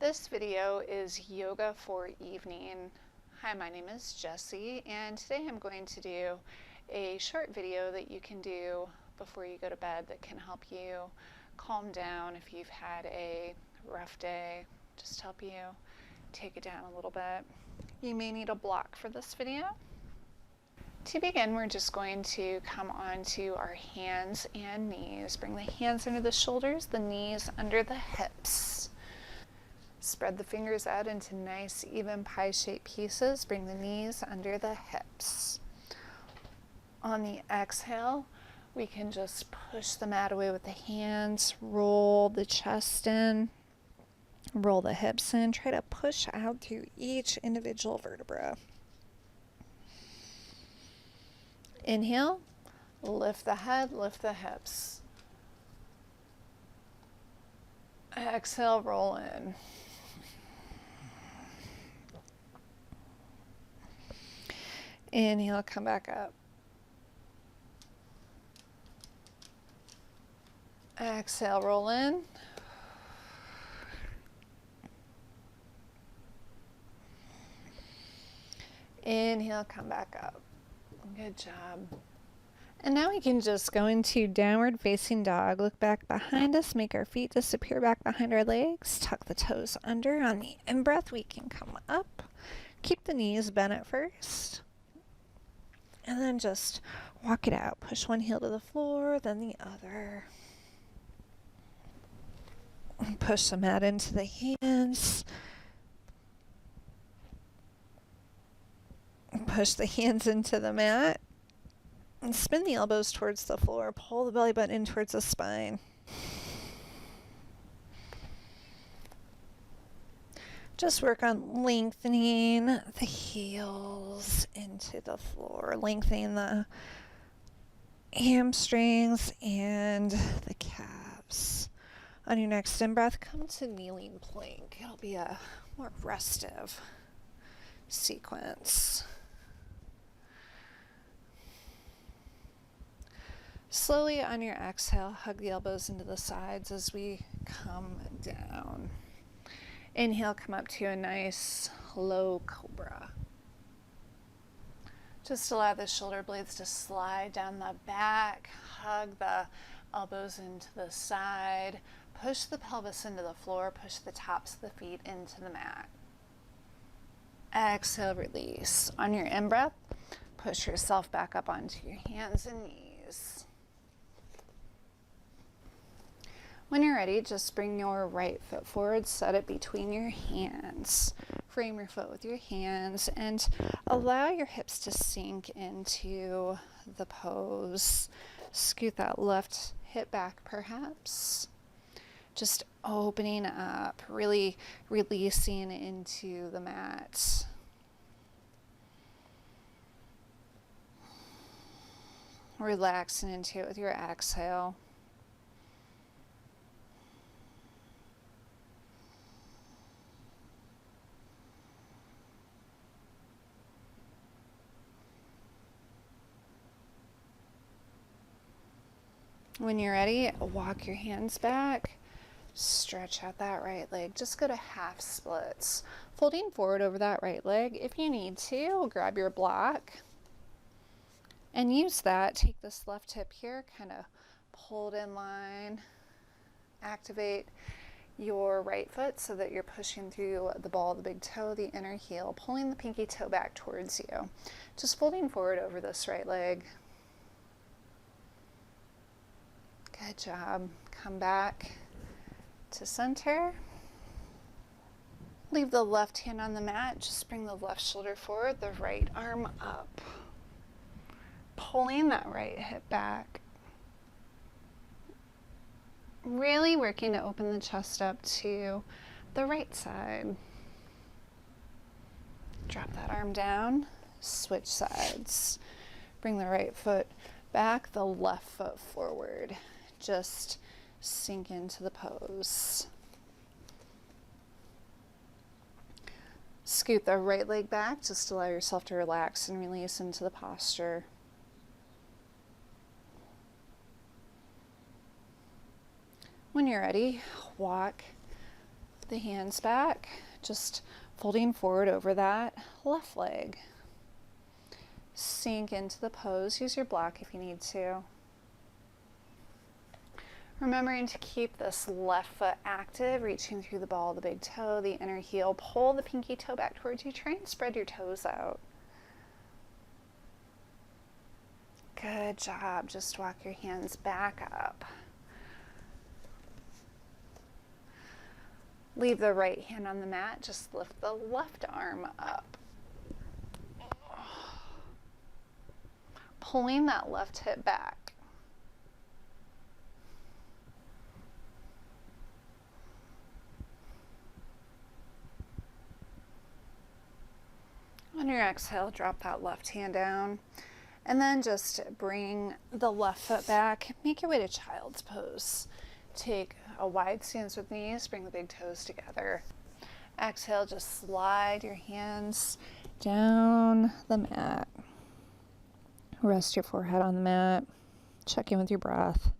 This video is yoga for evening. Hi, my name is Jessie, and today I'm going to do a short video that you can do before you go to bed that can help you calm down if you've had a rough day. Just help you take it down a little bit. You may need a block for this video. To begin, we're just going to come onto our hands and knees. Bring the hands under the shoulders, the knees under the hips. Spread the fingers out into nice even pie-shaped pieces. Bring the knees under the hips. On the exhale, we can just push the mat away with the hands, roll the chest in, roll the hips in, try to push out through each individual vertebra. Inhale, lift the head, lift the hips. Exhale, roll in. Inhale, come back up. Exhale, roll in. Inhale, come back up. Good job. And now we can just go into downward facing dog. Look back behind us, make our feet disappear back behind our legs. Tuck the toes under. On the in-breath, we can come up. Keep the knees bent at first. And then just walk it out. Push one heel to the floor, then the other. Push the mat into the hands. Push the hands into the mat. And spin the elbows towards the floor. Pull the belly button in towards the spine. Just work on lengthening the heels into the floor, lengthening the hamstrings and the calves. On your next in-breath, come to kneeling plank. It'll be a more restive sequence. Slowly on your exhale, hug the elbows into the sides as we come down. Inhale, come up to a nice low cobra. Just allow the shoulder blades to slide down the back. Hug the elbows into the side. Push the pelvis into the floor. Push the tops of the feet into the mat. Exhale, release. On your in-breath, push yourself back up onto your hands and knees. When you're ready, just bring your right foot forward, set it between your hands. Frame your foot with your hands and allow your hips to sink into the pose. Scoot that left hip back perhaps. Just opening up, really releasing into the mat. Relaxing into it with your exhale. When you're ready, walk your hands back, stretch out that right leg. Just go to half splits. Folding forward over that right leg. If you need to, grab your block and use that. Take this left hip here, kind of pull it in line. Activate your right foot so that you're pushing through the ball of the big toe, the inner heel, pulling the pinky toe back towards you. Just folding forward over this right leg. Good job. Come back to center. Leave the left hand on the mat. Just bring the left shoulder forward, the right arm up. Pulling that right hip back. Really working to open the chest up to the right side. Drop that arm down. Switch sides. Bring the right foot back, the left foot forward. Just sink into the pose. Scoot the right leg back. Just allow yourself to relax and release into the posture. When you're ready, walk the hands back, just folding forward over that left leg. Sink into the pose. Use your block if you need to. Remembering to keep this left foot active, reaching through the ball of the big toe, the inner heel. Pull the pinky toe back towards you. Try and spread your toes out. Good job. Just walk your hands back up. Leave the right hand on the mat. Just lift the left arm up. Pulling that left hip back. On your exhale, drop that left hand down. And then just bring the left foot back. Make your way to child's pose. Take a wide stance with knees. Bring the big toes together. Exhale, just slide your hands down the mat. Rest your forehead on the mat. Check in with your breath.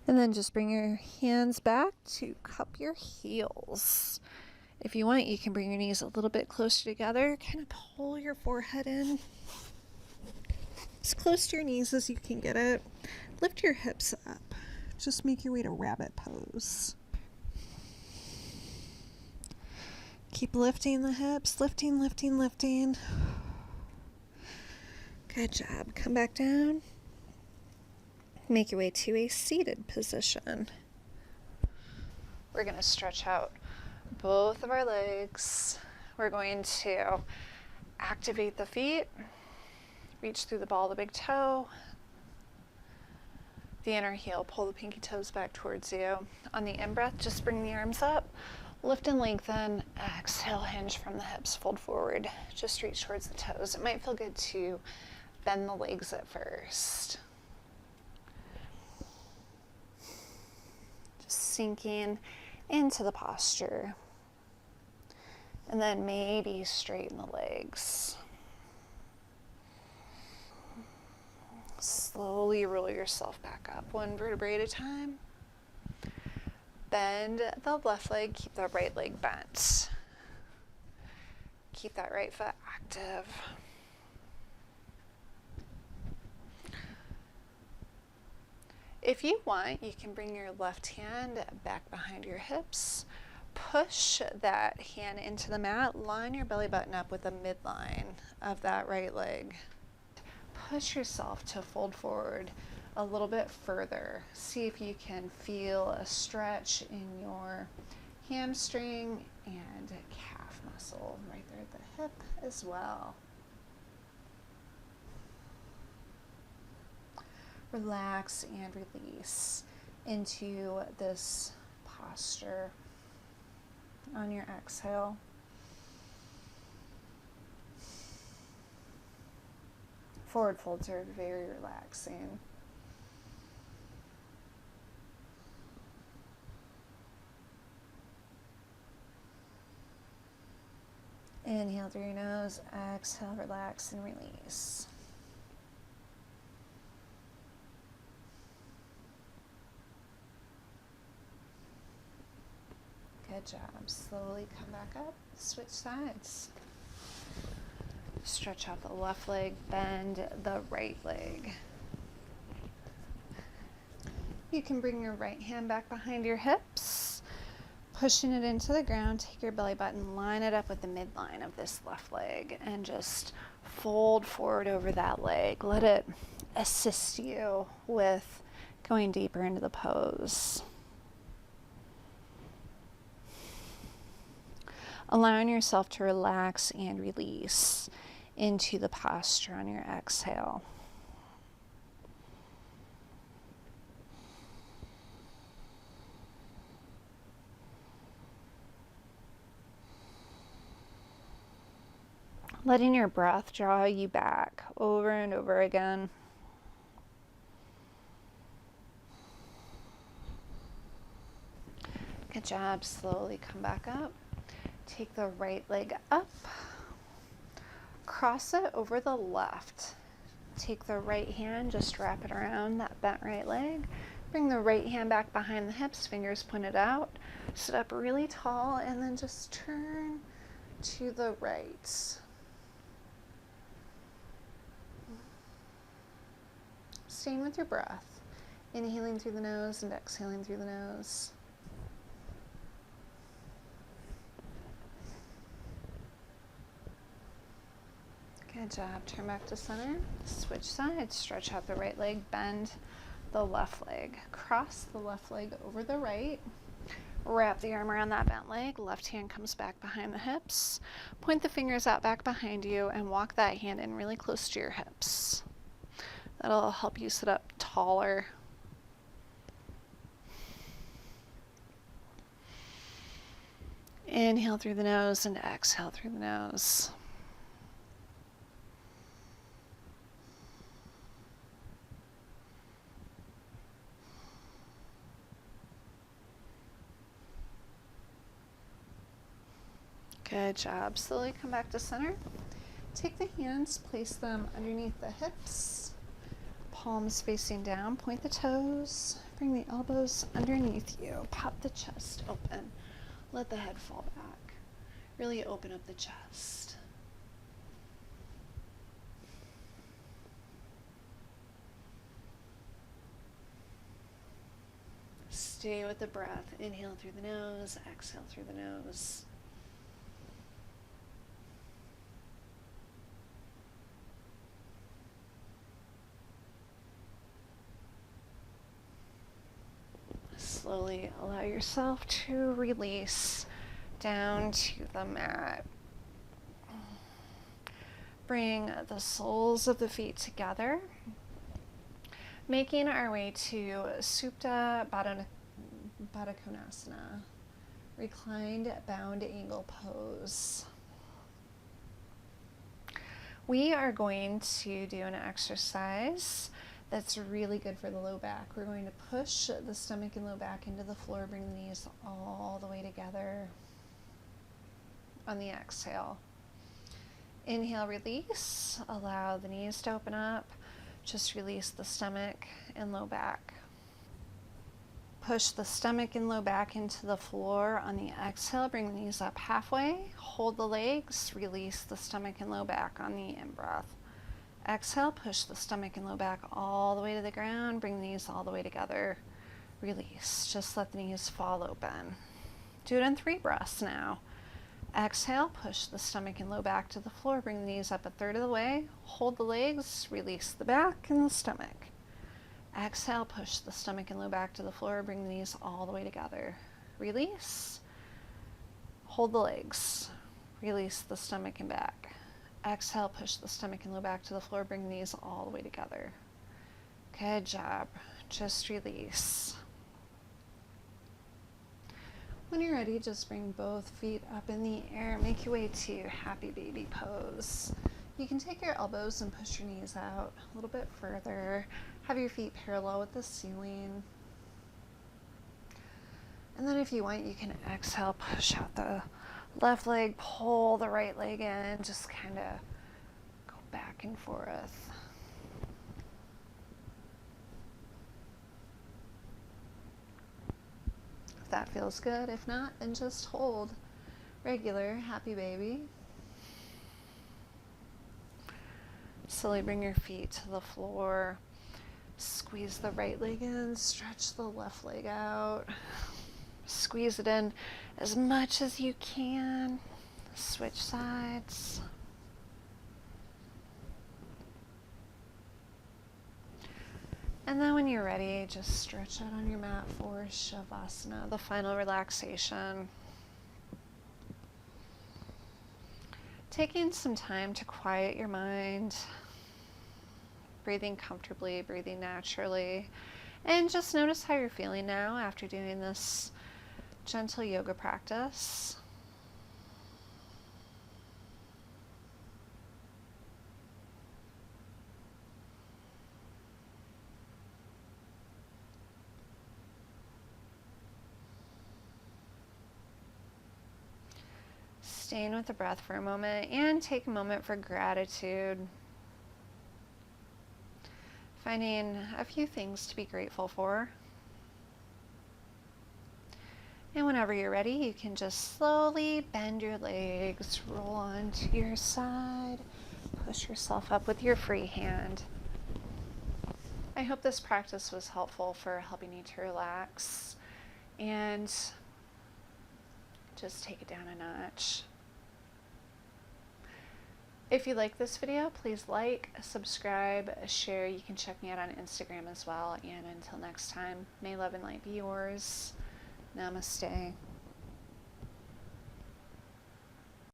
And then just bring your hands back to cup your heels. If you want, you can bring your knees a little bit closer together. Kind of pull your forehead in as close to your knees as you can get it. Lift your hips up. Just make your way to rabbit pose. Keep lifting the hips. Lifting, lifting, lifting. Good job. Come back down. Make your way to a seated position. We're going to stretch out both of our legs. We're going to activate the feet. Reach through the ball of the big toe. The inner heel, pull the pinky toes back towards you. On the in-breath, just bring the arms up. Lift and lengthen. Exhale, hinge from the hips, fold forward. Just reach towards the toes. It might feel good to bend the legs at first. Sinking into the posture, and then maybe straighten the legs. Slowly roll yourself back up, one vertebrae at a time. Bend the left leg, keep the right leg bent. Keep that right foot active. If you want, you can bring your left hand back behind your hips. Push that hand into the mat. Line your belly button up with the midline of that right leg. Push yourself to fold forward a little bit further. See if you can feel a stretch in your hamstring and calf muscle right there at the hip as well. Relax and release into this posture on your exhale. Forward folds are very relaxing. Inhale through your nose, exhale, relax and release. Good job. Slowly come back up, switch sides. Stretch out the left leg, bend the right leg. You can bring your right hand back behind your hips, pushing it into the ground. Take your belly button, line it up with the midline of this left leg, and just fold forward over that leg. Let it assist you with going deeper into the pose. Allowing yourself to relax and release into the posture on your exhale. Letting your breath draw you back over and over again. Good job. Slowly come back up. Take the right leg up. Cross it over the left. Take the right hand, just wrap it around that bent right leg. Bring the right hand back behind the hips, fingers pointed out. Sit up really tall and then just turn to the right. Staying with your breath. Inhaling through the nose and exhaling through the nose. Good job. Turn back to center. Switch sides. Stretch out the right leg. Bend the left leg. Cross the left leg over the right. Wrap the arm around that bent leg. Left hand comes back behind the hips. Point the fingers out back behind you and walk that hand in really close to your hips. That'll help you sit up taller. Inhale through the nose and exhale through the nose. Good job. Slowly come back to center. Take the hands, place them underneath the hips, palms facing down, point the toes, bring the elbows underneath you, pop the chest open, let the head fall back. Really open up the chest. Stay with the breath. Inhale through the nose, exhale through the nose. Slowly allow yourself to release down to the mat. Bring the soles of the feet together, making our way to Supta Baddha Konasana, reclined bound angle pose. We are going to do an exercise that's really good for the low back. We're going to push the stomach and low back into the floor, bring the knees all the way together on the exhale. Inhale, release. Allow the knees to open up. Just release the stomach and low back. Push the stomach and low back into the floor on the exhale. Bring the knees up halfway. Hold the legs. Release the stomach and low back on the in-breath. Exhale, push the stomach and low back all the way to the ground. Bring the knees all the way together. Release. Just let the knees fall open. Do it in 3 breaths now. Exhale, push the stomach and low back to the floor. Bring the knees up 1/3 of the way. Hold the legs. Release the back and the stomach. Exhale, push the stomach and low back to the floor. Bring the knees all the way together. Release. Hold the legs. Release the stomach and back. Exhale, push the stomach and low back to the floor. Bring the knees all the way together. Good job. Just release. When you're ready, just bring both feet up in the air. Make your way to happy baby pose. You can take your elbows and push your knees out a little bit further. Have your feet parallel with the ceiling. And then if you want, you can exhale, push out the left leg, pull the right leg in, just kind of go back and forth. If that feels good, if not, then just hold regular happy baby. Slowly bring your feet to the floor. Squeeze the right leg in, stretch the left leg out. Squeeze it in as much as you can. Switch sides. And then when you're ready, just stretch out on your mat for Shavasana, the final relaxation. Taking some time to quiet your mind, breathing comfortably, breathing naturally, and just notice how you're feeling now after doing this gentle yoga practice. staying with the breath for a moment, and take a moment for gratitude. Finding a few things to be grateful for. And whenever you're ready, you can just slowly bend your legs, roll onto your side, push yourself up with your free hand. I hope this practice was helpful for helping you to relax and just take it down a notch. If you like this video, please like, subscribe, share. You can check me out on Instagram as well. And until next time, may love and light be yours. Namaste.